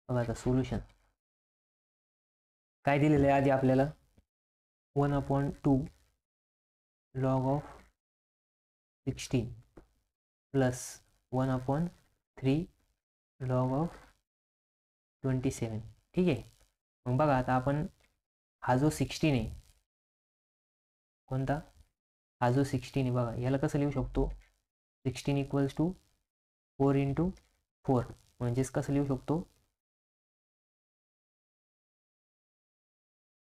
बघा आता सोल्युशन काय दिलेलं आहे आधी आपल्याला 1/2 log of 16 plus 1/3 log of 27. ठीक आहे. मग बघा आता आपण हा जो 16 आहे कोणता, हा जो 16 आहे बघा याला कसं लिहू शकतो, 16 इक्वल्स टू 4 × 4 म्हणजेच कसं लिहू शकतो,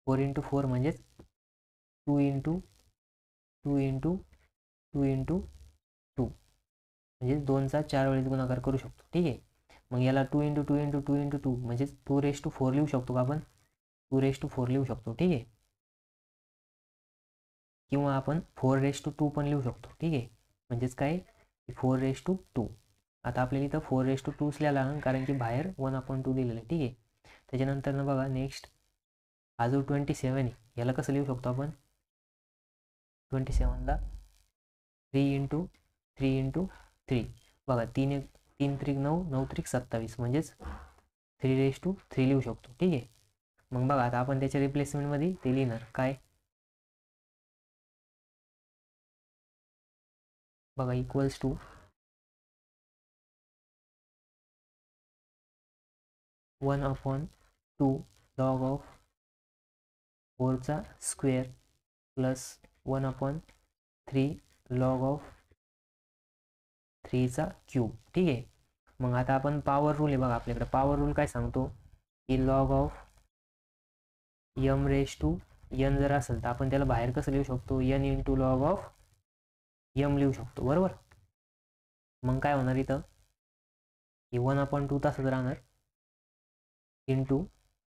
4 × 4 म्हणजेच 2 × 2 × 2 × 2 म्हणजे 2चा 4 वेळेस गुणाकार करू शकतो. ठीक आहे. मग याला 2 × 2 × 2 × 2 म्हणजेच 2⁴ लिहू शकतो का आपण, 2⁴ लिहू शकतो. ठीक आहे. किंवा आपण 4�2 पण लिहू शकतो. ठीक आहे. म्हणजेच काय 4�2. आता आपल्याला इथं 4�2च लिहायला लागेल कारण की बाहेर 1/2 दिलेलं आहे. ठीक आहे. त्याच्यानंतर ना बघा नेक्स्ट हा जो 27 आहे याला कसं लिहू शकतो आपण, 27ला 3 × 3 × 3 बघा 3 3 9 9 27 म्हणजेच 3⁻³ लिहू शकतो. ठीक आहे. मग बघा आता आपण त्याच्या रिप्लेसमेंटमध्ये ते लिहिणार काय, बघा इक्वल्स टू 1/2 log of 4चा स्क्वेअर प्लस 1/3 log of 3चा क्यूब. ठीक आहे. मग आता आपण पॉवर रूल आहे बघा आपल्याकडे, पॉवर रूल काय सांगतो की log of m⁻n जर असेल तर आपण त्याला बाहेर कसं लिहू शकतो, n × log of m लिहू शकतो. बरोबर. मग काय होणार इथं, ही 1/2 तसंच राहणार इंटू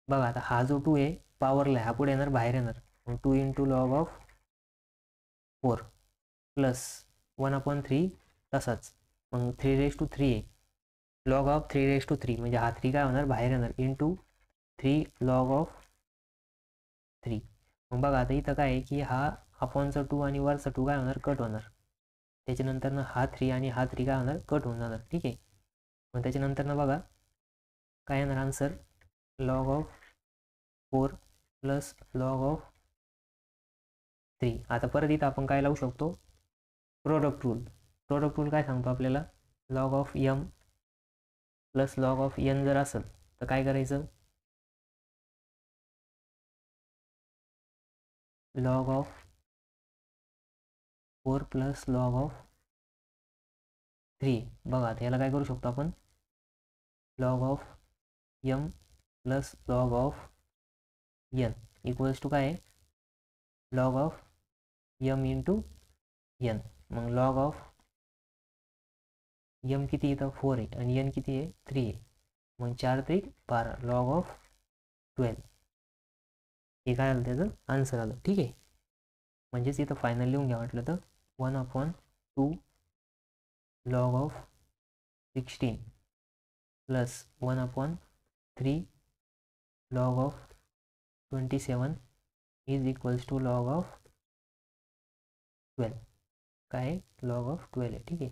बघा आता हा जो 2 आहे पॉवरला हा पुढे येणार बाहेर येणार, मग 2 × log of 4 प्लस 1/3 तसाच, मग 3⁻³ आहे, log of 3⁻³ म्हणजे हा 3 काय होणार बाहेर येणार इंटू 3 log of 3. मग बघा आता इथं काय आहे की हा अपॉनचा 2 आणि वरचा 2 काय होणार कट होणार, त्याच्यानंतर ना हा 3 आणि हा 3 काय होणार कट होऊन जाणार. ठीक आहे. मग त्याच्यानंतर ना बघा काय येणार answer, log of 4 plus log of 3. आता परत इथं आपण काय लावू शकतो, प्रोडक्ट रूल. प्रोडक्ट रूल काय सांगतो आपल्याला, log of m plus log of n जर असेल तर काय करायचं, log of 4 plus log of 3. बघा आता याला काय करू शकतो आपण, log of m plus log of n equals to काय आहे, log of m × n. मग log of m किती येतं 4 आहे आणि n किती आहे 3 आहे, मग 4 × 3 = 12 log of 12. हे काय आलं त्याचं आन्सर आलं. ठीक आहे. म्हणजेच इथं फायनल लिहून घ्या वाटलं तर 1/2 log of 16 plus 1/3 log of 27 is equals to log of 12. काय log of 12 आहे. ठीक आहे.